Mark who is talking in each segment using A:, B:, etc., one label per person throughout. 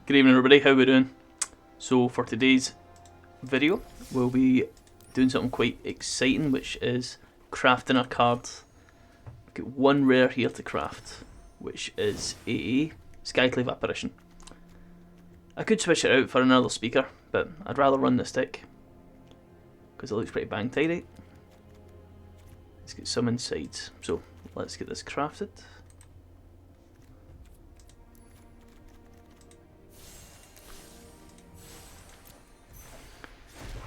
A: Good evening everybody, how we doing? So for today's video we'll be doing something quite exciting, which is crafting a card. I've got one rare here to craft, which is a Skyclave Apparition. I could switch it out for another speaker, but I'd rather run this deck because it looks pretty bang tidy. Let's get some insides, so let's get this crafted.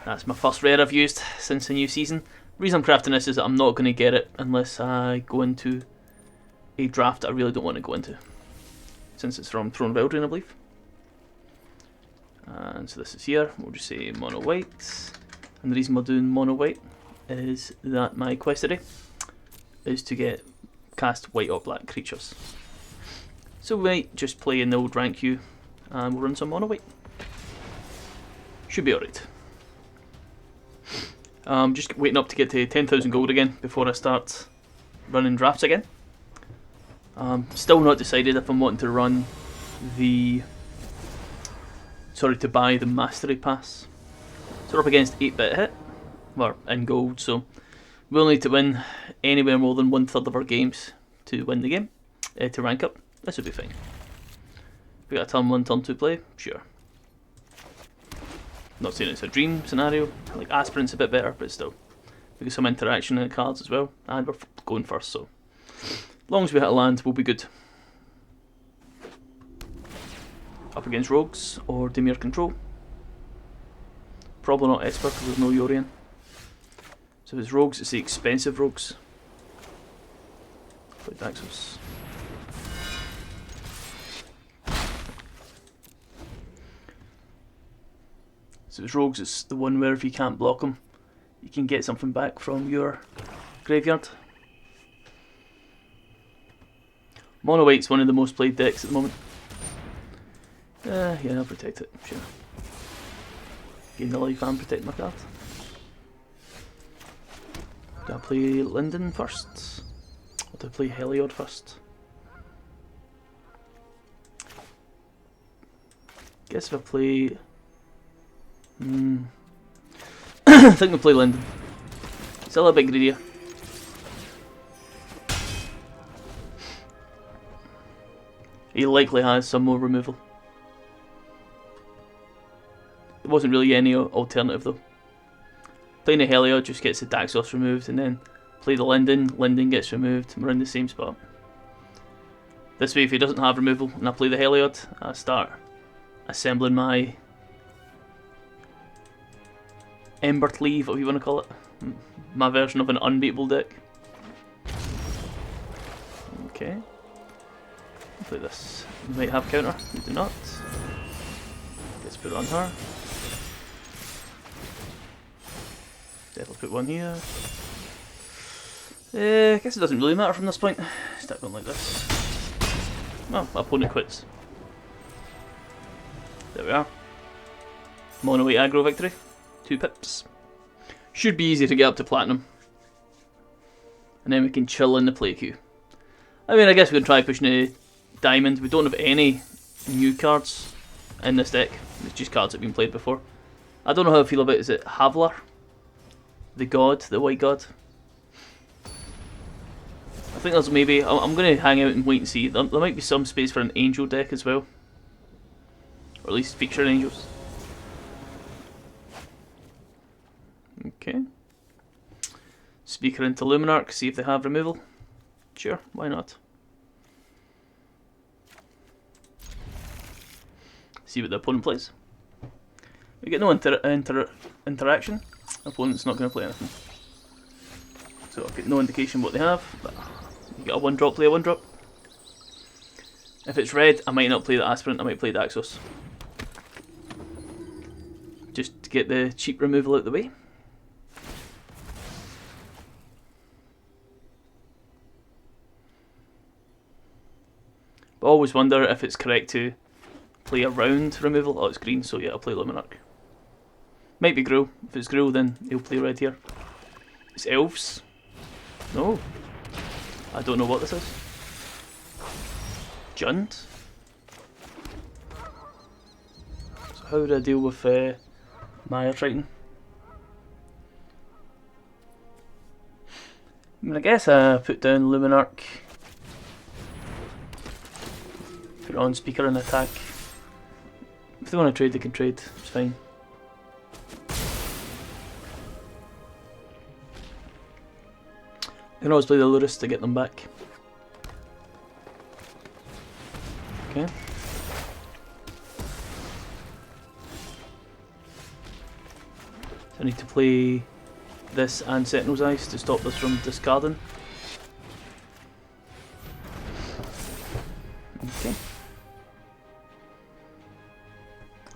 A: That's my first rare I've used since the new season. The reason I'm crafting this is that I'm not going to get it unless I go into a draft that I really don't want to go into, since it's from Throne of Eldraine, I believe. And so this is here, we'll just say mono white. And the reason we're doing mono white is that my quest today is to get cast white or black creatures. So we might just play in the old rank queue and we'll run some mono white. Should be alright. Just waiting up to get to 10,000 gold again before I start running drafts again. Still not decided if I'm wanting to run to buy the Mastery Pass. So we're up against 8-bit hit, or in gold, so we'll need to win anywhere more than 1/3 of our games to win the game, to rank up. This will be fine. We got a turn 1, turn 2 play, sure. Not saying it's a dream scenario, like Aspirant's a bit better, but still. We get some interaction in the cards as well, and we're going first, so as long as we hit a land, we'll be good. Up against Rogues or Dimir Control. Probably not Esper because there's no Yorion. So if it's Rogues, it's the expensive Rogues. Play Daxos. So it's Rogues, it's the one where if you can't block them, you can get something back from your graveyard. Mono White's one of the most played decks at the moment. Yeah, I'll protect it, sure. Gain the life and protect my card. Do I play Linden first? Or do I play Heliod first? Guess if I play... I think we'll play Linden. Still a bit greedier. He likely has some more removal. There wasn't really any alternative though. Playing the Heliod just gets the Daxos removed, and then play the Linden gets removed, and we're in the same spot. This way, if he doesn't have removal and I play the Heliod, I start assembling my Ember Cleave, what you want to call it. My version of an unbeatable deck. Okay. Play this. We might have counter, we do not. Let's put it on her. Definitely put one here. I guess it doesn't really matter from this point. Start going like this. Oh, my opponent quits. There we are. Mono white aggro victory. 2 pips. Should be easy to get up to platinum. And then we can chill in the play queue. I mean, I guess we can try pushing a diamond. We don't have any new cards in this deck. It's just cards that have been played before. I don't know how I feel about it. Is it Havlar? The god, the white god. I think there's maybe... I'm going to hang out and wait and see. There might be some space for an angel deck as well. Or at least feature angels. Okay. Speaker into Luminarch, see if they have removal. Sure, why not? See what the opponent plays. We get no interaction. Opponent's not going to play anything. So I've got no indication what they have, but you get a 1-drop, play a 1-drop. If it's red, I might not play the Aspirant, I might play Daxos. Just to get the cheap removal out the way. But I always wonder if it's correct to play around removal. Oh, it's green, so yeah, I'll play Luminarch. Might be Gruul. If it's Gruul, then he'll play red here. It's Elves. No. I don't know what this is. Jund? So how would I deal with Maya Triton? I mean, I guess I put down Luminarch, put it on speaker and attack. If they want to trade, they can trade, it's fine. I can always play the Lurus to get them back. Okay. So I need to play this and Sentinel's Eyes to stop this from discarding. Okay.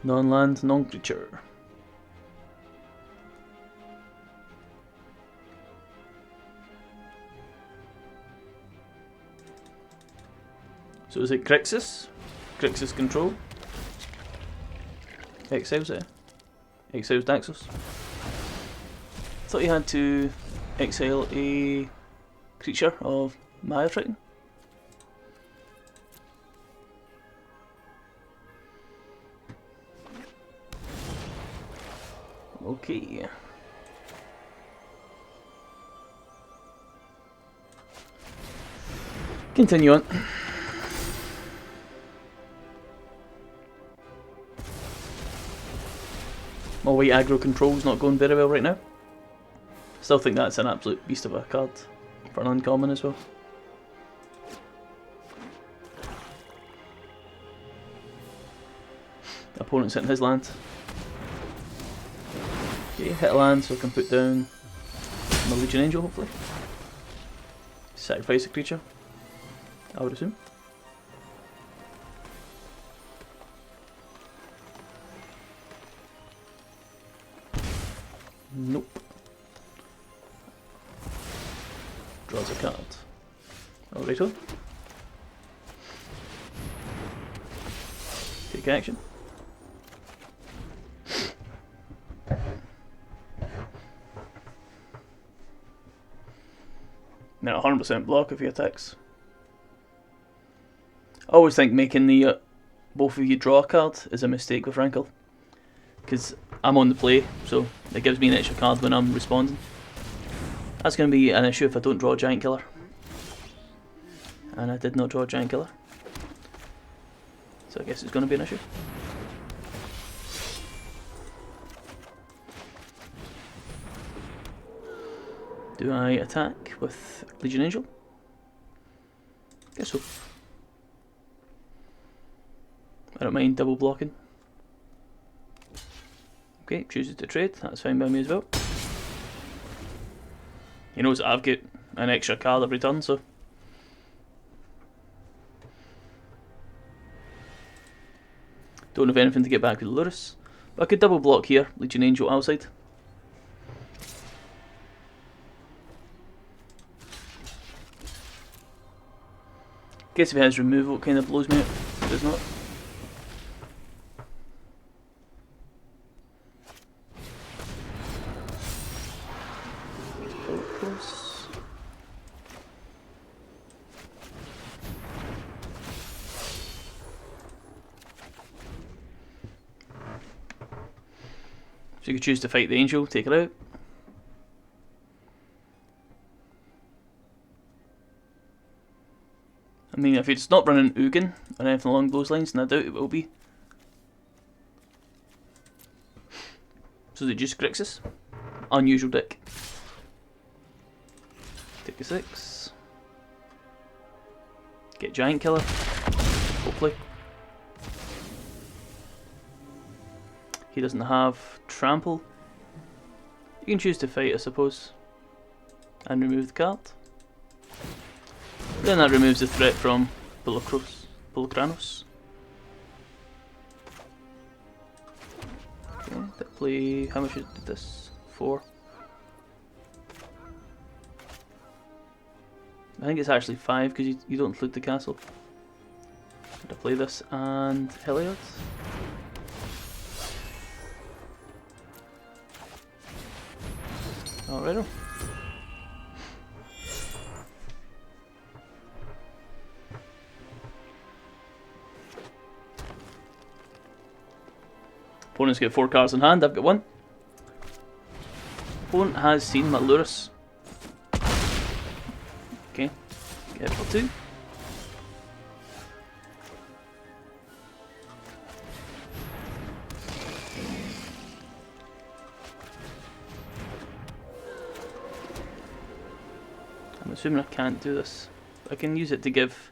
A: Non-land, non-creature. So is it Grixis? Grixis control? Exiles it? Exiles Daxos? Thought you had to exile a creature of Maya Triton. Okay. Continue on. My white aggro control's not going very well right now. Still think that's an absolute beast of a card for an uncommon as well. The opponent's hitting his land. Okay, hit a land so I can put down my Legion Angel hopefully. Sacrifice a creature, I would assume. Nope. Draws a card. Alrighto. Take action. Now 100% block if he attacks. I always think making the both of you draw a card is a mistake with Rankle. Because I'm on the play, so it gives me an extra card when I'm responding. That's going to be an issue if I don't draw a Giant Killer. And I did not draw a Giant Killer. So I guess it's going to be an issue. Do I attack with Legion Angel? Guess so. I don't mind double blocking. Okay, chooses to trade, that's fine by me as well. He knows that I've got an extra card every turn, so. Don't have anything to get back with Lurus. But I could double block here, Legion Angel outside. Guess if he has removal, it kind of blows me out. It does not. So you could choose to fight the angel, take her out. I mean, if it's not running Ugin or anything along those lines, and I doubt it will be. So they just Grixis. Unusual deck. Take a 6. Get Giant Killer, hopefully. He doesn't have Trample. You can choose to fight, I suppose, and remove the card. Then that removes the threat from Pulokranos. Okay, that play. How much did this? 4. I think it's actually 5 because you don't include the castle. To play this and Heliod. Alrighto. Opponent's got 4 cards in hand, I've got 1. Opponent has seen my Lurus. Okay, get it for 2. I'm assuming I can't do this. I can use it to give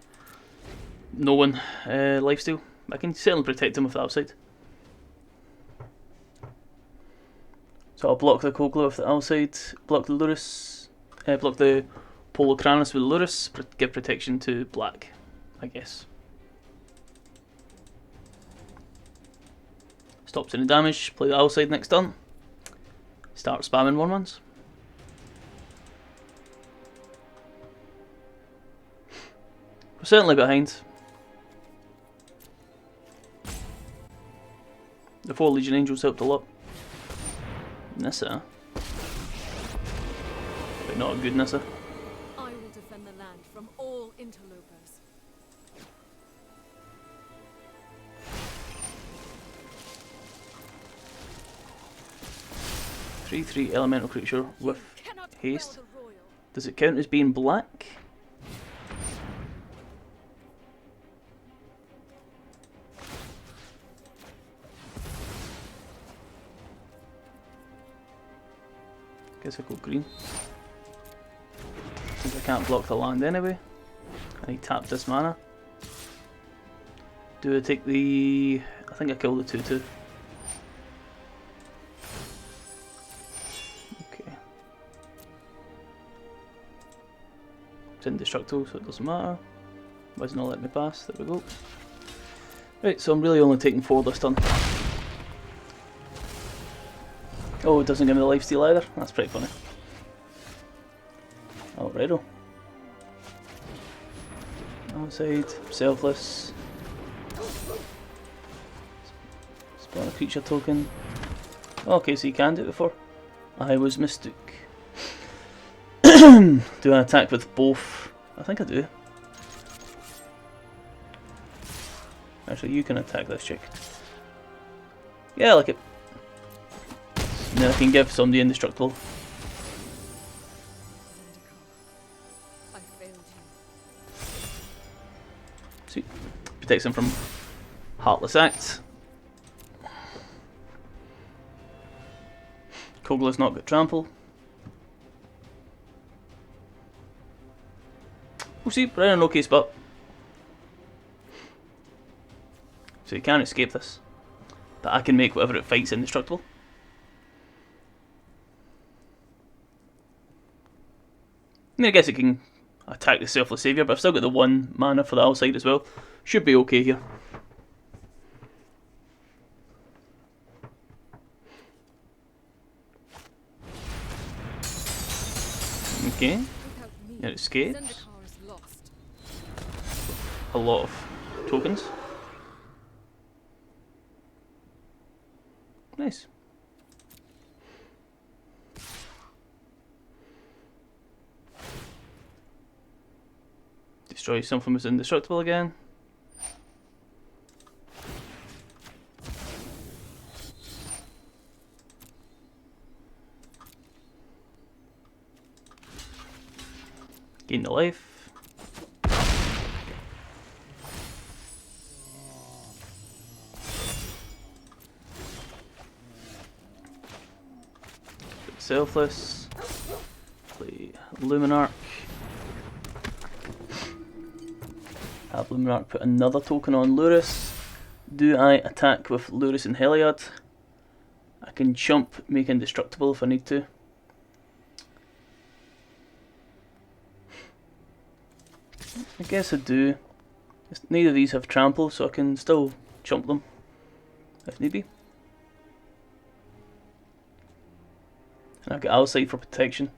A: no one lifesteal. I can certainly protect him with the outside. So I'll block the Kogla with the outside, block the Lurus, block the Polocranus with Lurus, give protection to black, I guess. Stops any damage, play the outside next turn. Start spamming 1/1s. We're certainly behind. The 4 Legion Angels helped a lot. Nissa. But not a good Nissa.
B: I will defend the land from all interlopers.
A: 3/3 elemental creature with haste. Does it count as being black? Guess I'll go green. Since I can't block the land anyway. And he tapped this mana. Do I take the... I think I killed the 2/2. Okay. It's indestructible, so it doesn't matter. Why does not let me pass? There we go. Right, so I'm really only taking 4 this turn. Oh, it doesn't give me the lifesteal either? That's pretty funny. Alrighto. Outside, selfless. Spawn a creature token. Okay, so you can do it before. I was mistook. Do I attack with both? I think I do. Actually, you can attack this chick. Yeah, I like it. And then I can give somebody indestructible.
B: I failed you.
A: Sweet. Protects him from Heartless Act. Kogla's not got trample. We'll see, we're in an okay spot. So you can't escape this. But I can make whatever it fights indestructible. I mean, I guess it can attack the Selfless Saviour, but I've still got the 1 mana for the outside as well. Should be okay here. Okay, it escapes. A lot of tokens. Nice. Destroy something that's indestructible again. Gain the life. Selfless. Play Luminarch. Have Luminarch put another token on Lurus. Do I attack with Lurus and Heliod? I can chump, make indestructible if I need to. I guess I do. Neither of these have trample, so I can still chump them if need be. And I've got outside for protection.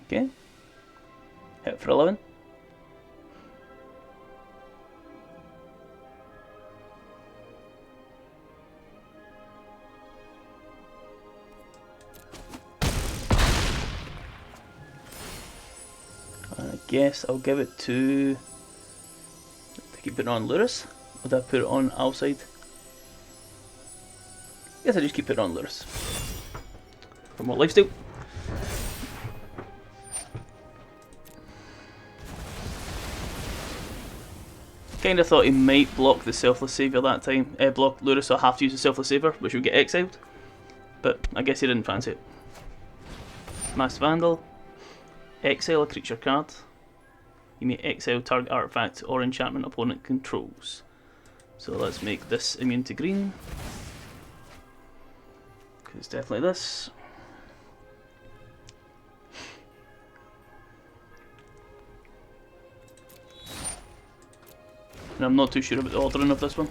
A: Okay. Hit for 11. guess I'll give it to keep it on Lurus. Or did I put it on outside? Guess I just keep it on Lurus. For more lifesteal. Kinda thought he might block the Selfless Saviour that time. Block Lurus, so I have to use the Selfless Saviour, which would get exiled. But I guess he didn't fancy it. Masked Vandal. Exile a creature card. You may exile target artifact or enchantment opponent controls. So let's make this immune to green. Because it's definitely this. And I'm not too sure about the ordering of this one.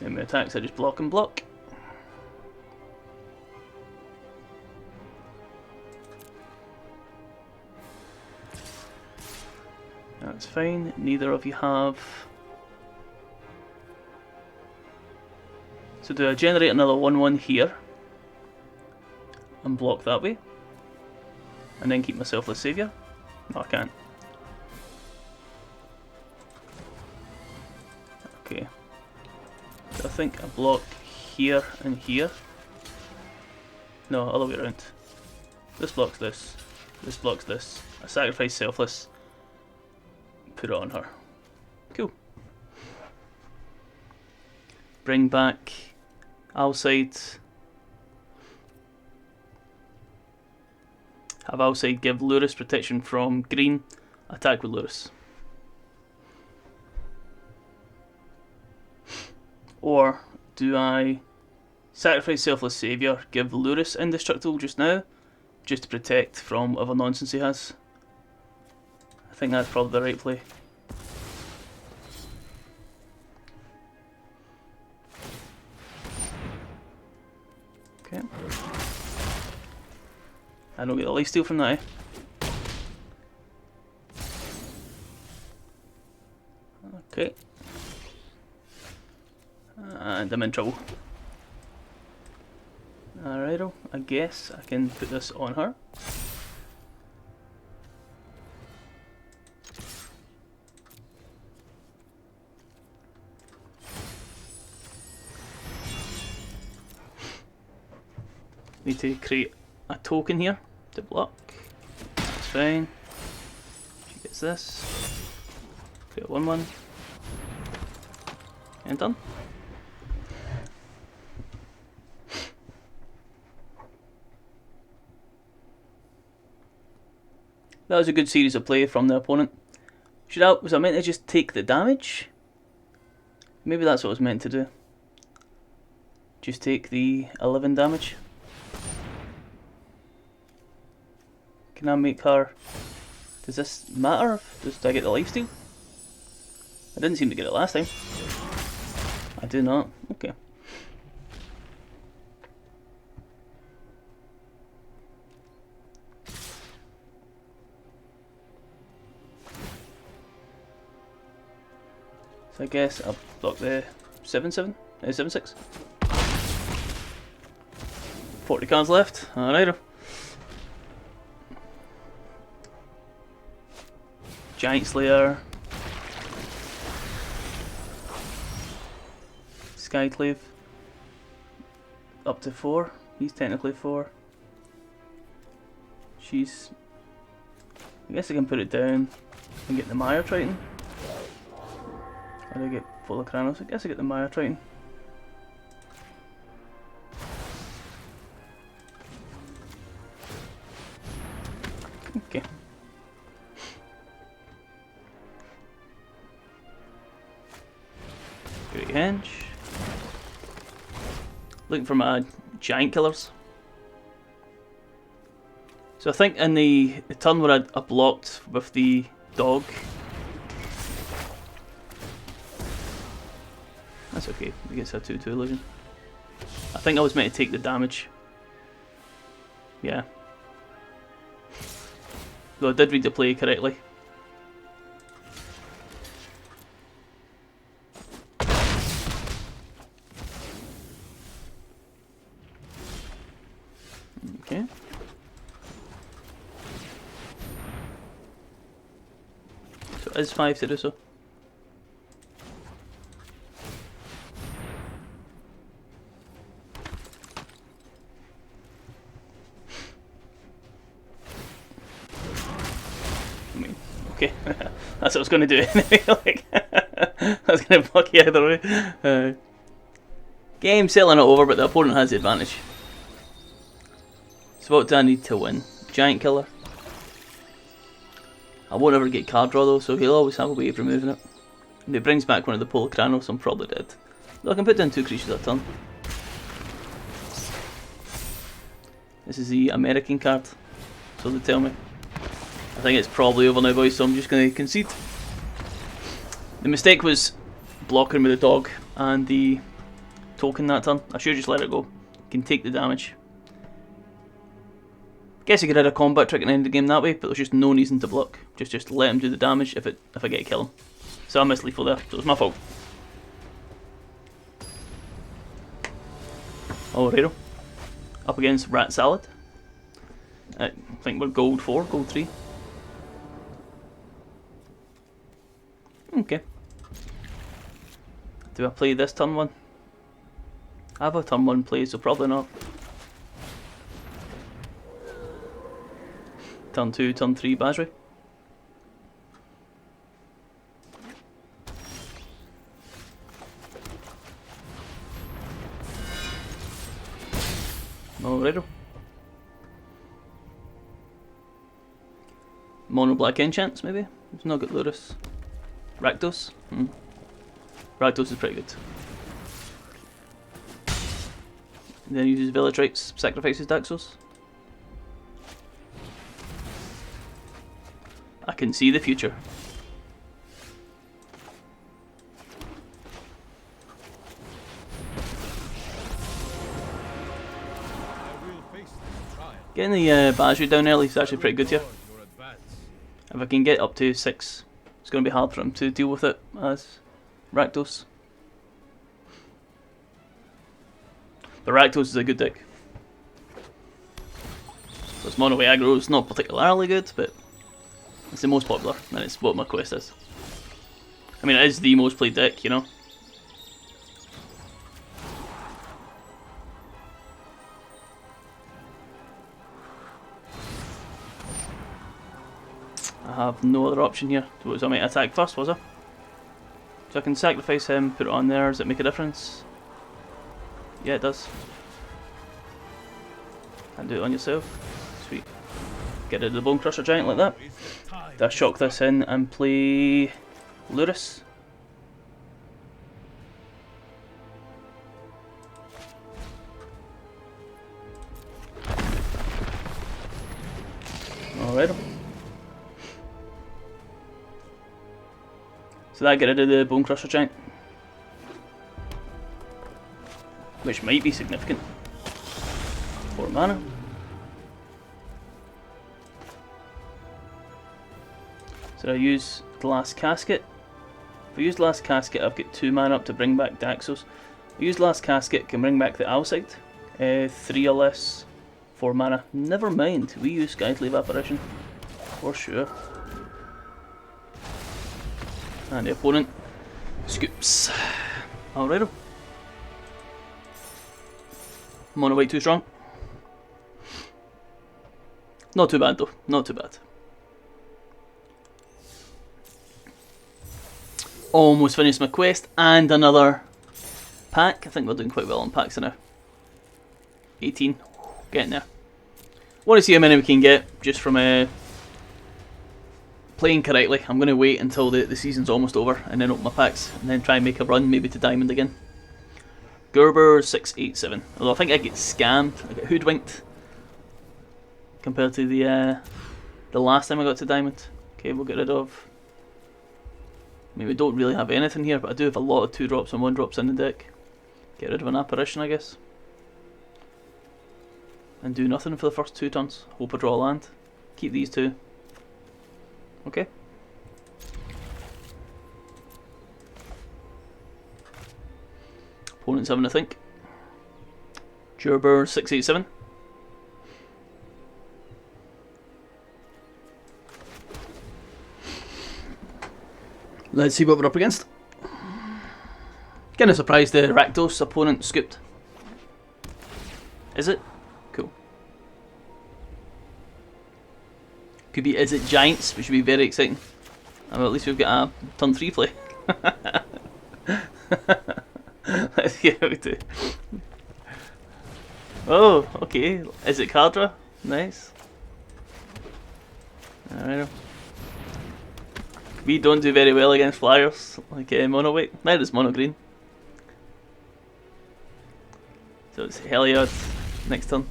A: Enemy attacks, I just block and block. That's fine. Neither of you have. So do I generate another 1/1 here and block that way? And then keep my Selfless Saviour? No, I can't. Okay. So I think I block here and here. No, other way around. This blocks this. This blocks this. I sacrifice Selfless. Put it on her. Cool. Bring back outside. Have outside give Lurus protection from green. Attack with Lurus. Or do I sacrifice Selfless Saviour, give Lurus indestructible just now, just to protect from whatever nonsense he has? I think that's probably the right play. Okay. I don't get a lifesteal from that, eh? Okay. And I'm in trouble. Alrighto, I guess I can put this on her. Need to create a token here to block. That's fine. She gets this. Create 1/1. And done. That was a good series of play from the opponent. Was I meant to just take the damage? Maybe that's what I was meant to do. Just take the 11 damage. Can I make her... Does this matter? Do I get the lifesteal? I didn't seem to get it last time. I do not. Okay. So I guess I'll block the 7/7? 7/6? 40 cards left. Alright. Giant Slayer. Skyclave. Up to 4. He's technically 4. She's... I guess I can put it down and get the Mire Triton. How do I get full of Kranos? I guess I get the Mire Triton. Okay. Great Henge. Looking for my giant killers. So I think in the turn where I blocked with the dog. That's okay, he gets a 2/2 illusion. I think I was meant to take the damage. Yeah. Though I did read the play correctly. Okay. So it is 5 to do so. I mean, okay. That's what I was going to do anyway. Like, I was going to block you either way. Game selling it over, but the opponent has the advantage. So what do I need to win? Giant Killer. I won't ever get card draw though, so he'll always have a way of removing it. If he brings back one of the Polocranos, I'm probably dead. Though I can put down 2 creatures at a turn. This is the American card, so they tell me. I think it's probably over now, boys, so I'm just going to concede. The mistake was blocking with the dog and the token that turn. I should just let it go. Can take the damage. Guess you could add a combat trick and end the game that way, but there's just no reason to block. Just let him do the damage if I get to kill him. So I missed lethal there, so it's my fault. Alrighto. Up against Rat Salad. I think we're gold 4, gold 3. Okay. Do I play this turn 1? I have a turn 1 play, so probably not. Turn 2, turn 3, Basri. Alrighto. Mono black enchants, maybe? It's not got Luris. Rakdos? Rakdos is pretty good. And then uses Village Rites, sacrifices Daxos. I can see the future. Getting the Basri down early is actually pretty good here. If I can get up to 6, it's going to be hard for him to deal with it as Rakdos. But Rakdos is a good deck. So it's mono aggro, it's not particularly good, but it's the most popular, and it's what my quest is. I mean, it is the most played deck, you know. I have no other option here. Was I might attack first, was I? So I can sacrifice him, put it on there. Does it make a difference? Yeah, it does. And do it on yourself. Sweet. Get rid of the Bone Crusher Giant like that. Do I shock this in and play Luris? Alright. So that get rid of the Bone Crusher Giant. Which might be significant. 4 mana. So I use the last casket. If I use last casket, I've got 2 mana up to bring back Daxos. If I use last casket, can bring back the Alcide. 3 or less, 4 mana. Never mind, we use Skyslave Apparition. For sure. And the opponent scoops. Alrighto. Mono white too strong. Not too bad though, not too bad. Almost finished my quest and another pack. I think we're doing quite well on packs now. 18, getting there. Want to see how many we can get just from playing correctly. I'm going to wait until the season's almost over and then open my packs and then try and make a run maybe to Diamond again. Gerber 687. Although I think I get scammed, I get hoodwinked compared to the last time I got to Diamond. Okay, we'll get rid of. I mean, we don't really have anything here, but I do have a lot of 2-drops and 1-drops in the deck. Get rid of an apparition, I guess. And do nothing for the first 2 turns. Hope I draw a land. Keep these 2. Okay. Opponent's having a think. Gerber 687. Let's see what we're up against. Kinda surprised the Rakdos opponent scooped. Is it? Cool. Could be Is It Giants, which would be very exciting. Well, at least we've got a turn 3 play. Let's see how we do. Oh, okay. Is it Cardra? Nice. Alright. We don't do very well against flyers, like mono white. Neither is mono green. So it's Heliod next turn.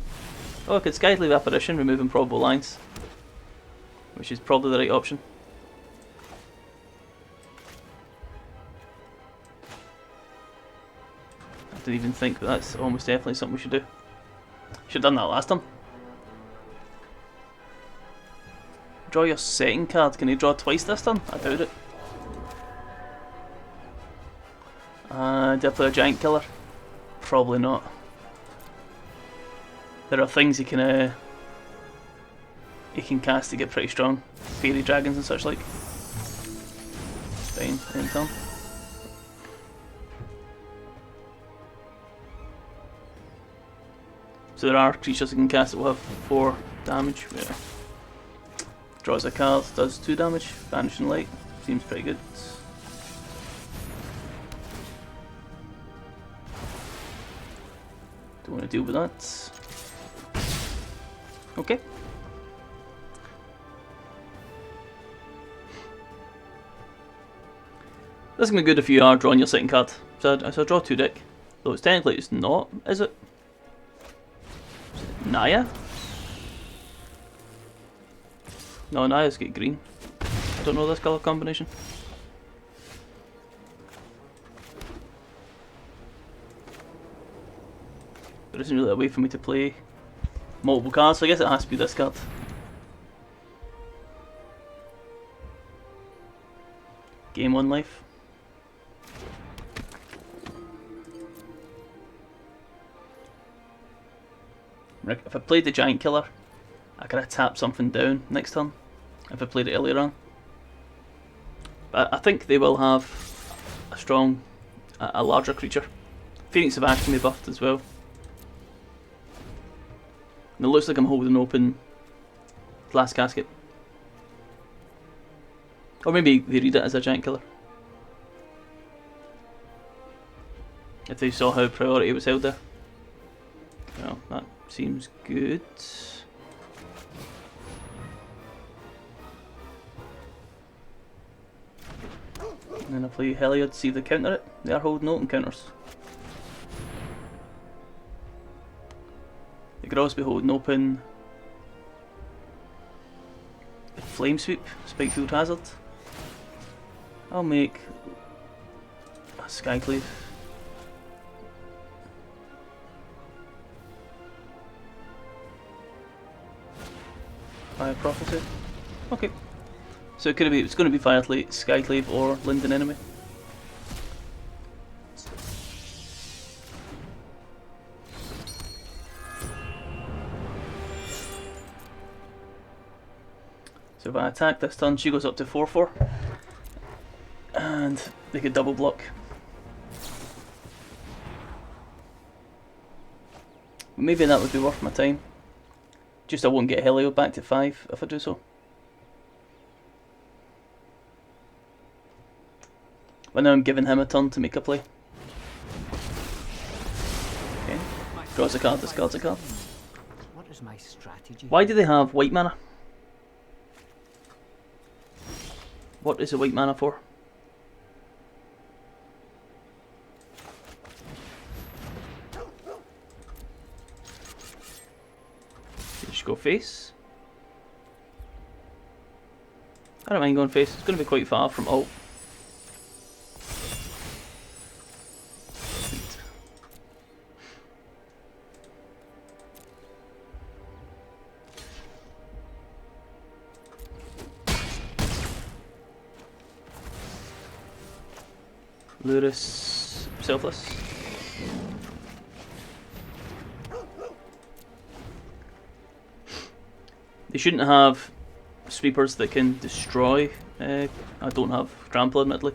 A: Oh, I could Skyclave Apparition, remove improbable lines. Which is probably the right option. I didn't even think, but that's almost definitely something we should do. Should have done that last time. Draw your second card. Can you draw twice this turn? I doubt it. Do I play a Giant Killer? Probably not. There are things you can cast to get pretty strong. Fairy dragons and such like. Fine, end turn. So there are creatures that can cast that will have 4 damage. Yeah. Draws a card, does 2 damage. Vanishing Light seems pretty good. Don't want to deal with that. Okay. This is going to be good if you are drawing your second card. So I draw 2 deck. Though it's technically it's not, is it? Naya? No, Naya's got green. I don't know this colour combination. There isn't really a way for me to play multiple cards, so I guess it has to be this card. Game 1 life. If I played the Giant Killer, I could have tapped something down next turn if I played it earlier on. But I think they will have a strong, a larger creature. Phoenix of Ash can be buffed as well. And it looks like I'm holding open Glass Casket. Or maybe they read it as a Giant Killer. If they saw how priority was held there. Well, that seems good. And then I play Heliod, see if they counter it. They are holding open counters. They could also be holding open Flame Sweep, Spikefield Hazard. I'll make a Skyclave. Fire Prophecy. Okay. So it's going to be Firefly, Skyclave, or Linden Enemy. So if I attack this turn, she goes up to 4/4, and they could double block. Maybe that would be worth my time. Just I won't get Helio back to 5 if I do so. But now I'm giving him a turn to make a play. Okay. Draws a card, discards a card.
C: What is my strategy?
A: Why do they have white mana? What is the white mana for? Just go face. I don't mind going face, it's going to be quite far from alt. Luris, selfless. They shouldn't have sweepers that can destroy I don't have trample, admittedly.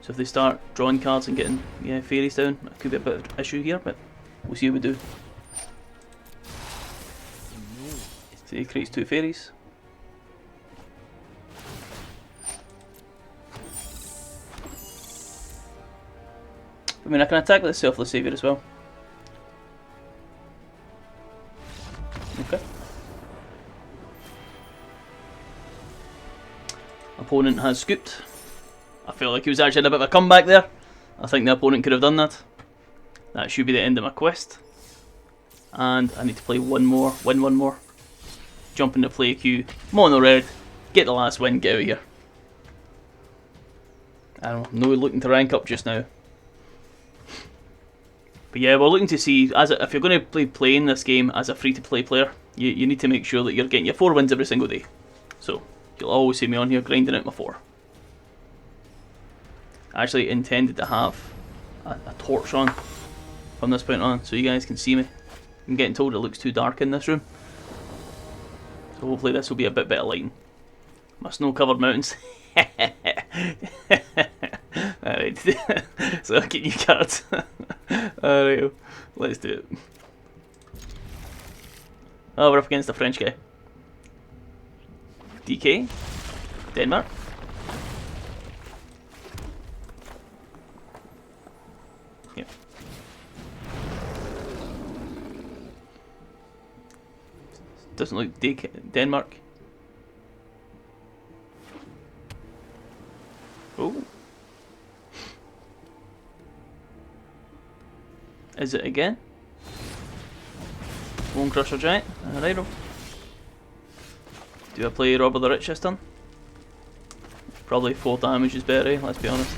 A: So if they start drawing cards and getting fairies down, that could be a bit of an issue here, but we'll see how we do. So he creates 2 fairies. I mean, I can attack with the Selfless Saviour as well. Okay. Opponent has scooped. I feel like he was actually in a bit of a comeback there. I think the opponent could have done that. That should be the end of my quest. And I need to play one more, win one more. Jump into play queue, mono red, get the last win, get out of here. I don't know, no looking to rank up just now. But yeah, we're looking to see, if you're going to be playing this game as a free-to-play player, you need to make sure that you're getting your 4 wins every single day. So, you'll always see me on here grinding out my 4. I actually intended to have a torch on from this point on, so you guys can see me. I'm getting told it looks too dark in this room. So hopefully this will be a bit better lighting. My snow-covered mountains. Alright, so I'll get you cards. Alright, let's do it. Oh, we're up against a French guy. DK, Denmark. Yep. Doesn't look Denmark. Oh. Is it again? Bone Crusher Giant. Alright. Do I play Robber the Rich this turn? Probably 4 damage is better, eh? Let's be honest.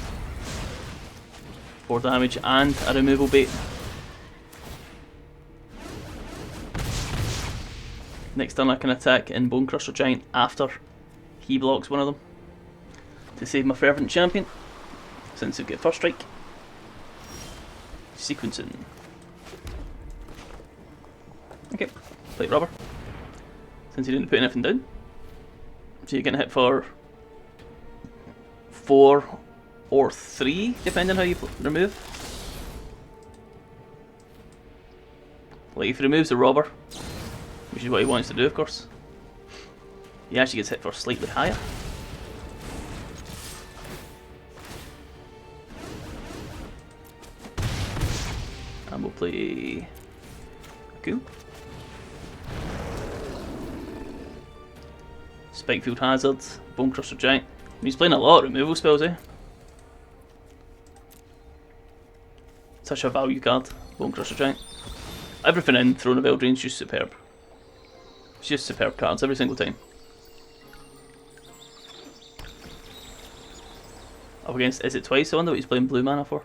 A: 4 damage and a removal bait. Next turn I can attack in Bone Crusher Giant after he blocks one of them. To save my Fervent Champion, since we get first strike. Sequencing. Okay, play Robber. Since he didn't put anything down. So you're getting hit for 4 or 3, depending on how you remove. Like if he removes the Robber, which is what he wants to do of course, he actually gets hit for slightly higher. And we'll play Cool. Spikefield Hazard, Bone Crusher Giant. He's playing a lot of removal spells, eh? Such a value card, Bone Crusher Giant. Everything in Throne of Eldraine is just superb. It's just superb cards every single time. Up against, is it twice? I wonder what he's playing blue mana for.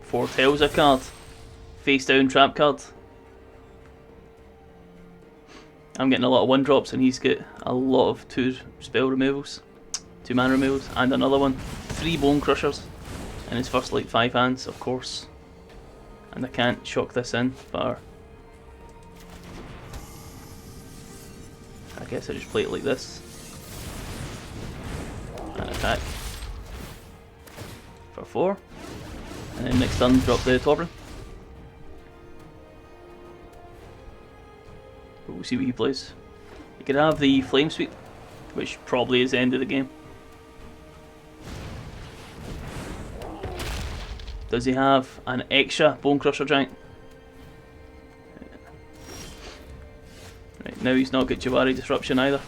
A: Foretells a card. Face down trap card. I'm getting a lot of 1-drops and he's got a lot of 2 spell removals. 2 mana removals and another one. 3 Bone Crushers in his first like 5 hands, of course. And I can't shock this in, but I guess I just play it like this. And attack for 4. And then next turn drop the Torbrun. But we'll see what he plays. He could have the Flame Sweep, which probably is the end of the game. Does he have an extra Bone Crusher Giant? Right, now he's not got Jawari Disruption either.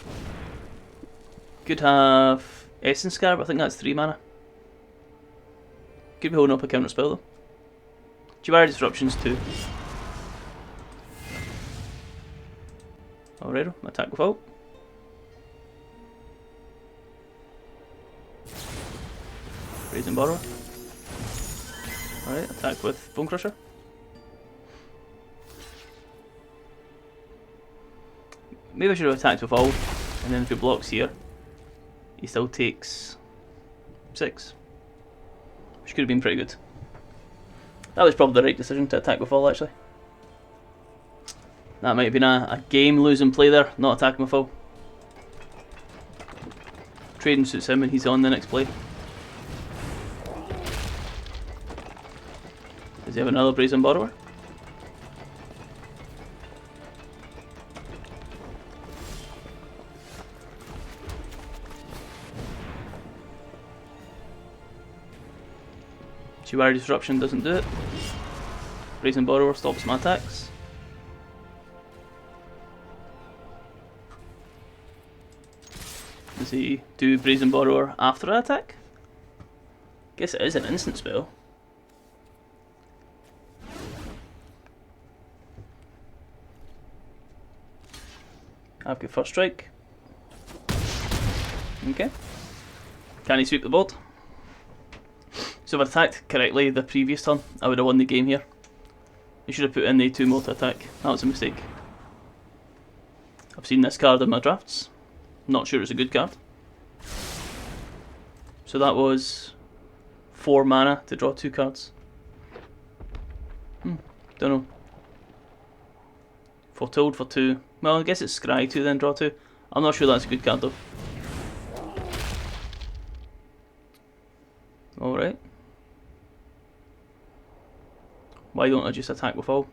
A: Could have Essence Scarab, I think that's 3 mana. Could be holding up a counter spell though. Jawari Disruption's 2. Alright, attack with ult. Raise and Borrow. Alright, attack with Bone Crusher. Maybe I should have attacked with ult, and then if he blocks here, he still takes 6. Which could have been pretty good. That was probably the right decision to attack with ult actually. That might have been a game losing play there, not attacking with ult. Trading suits him and he's on the next play. Does he have another Brazen Borrower? Chiwari Disruption doesn't do it. Brazen Borrower stops my attacks. Does he do Brazen Borrower after an attack? Guess it is an instant spell. I've got first strike. Okay. Can he sweep the board? So if I attacked correctly the previous turn, I would have won the game here. You should have put in the 2 more to attack. That was a mistake. I've seen this card in my drafts. Not sure it's a good card. So that was 4 mana to draw 2 cards. Don't know. Foretold for 2. Well, I guess it's Scry 2 then draw 2. I'm not sure that's a good card though. Alright. Why don't I just attack with all?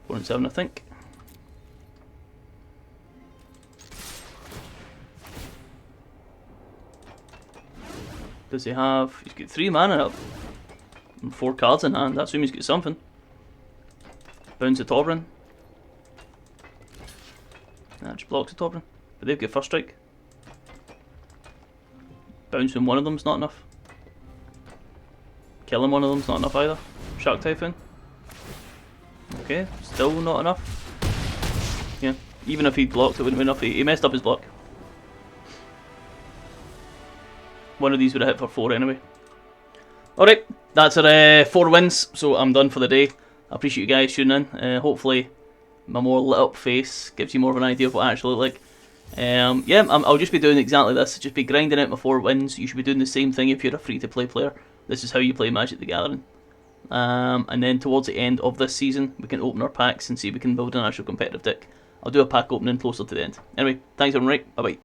A: Four and 7, I think. Does he have? He's got 3 mana up and 4 cards in hand. I assume he's got something. Bounce a Tauren. That just blocks a Tauren. But they've got first strike. Bouncing one of them's not enough. Killing one of them's not enough either. Shark Typhoon. Okay, still not enough. Yeah, even if he blocked, it wouldn't be enough. He messed up his block. One of these would have hit for 4 anyway. Alright, that's our 4 wins, so I'm done for the day. I appreciate you guys tuning in. Hopefully my more lit up face gives you more of an idea of what I actually look like. Yeah, I'll just be doing exactly this. Just be grinding out my 4 wins. You should be doing the same thing if you're a free-to-play player. This is how you play Magic the Gathering. And then towards the end of this season, we can open our packs and see if we can build an actual competitive deck. I'll do a pack opening closer to the end. Anyway, thanks everyone, right? Bye bye.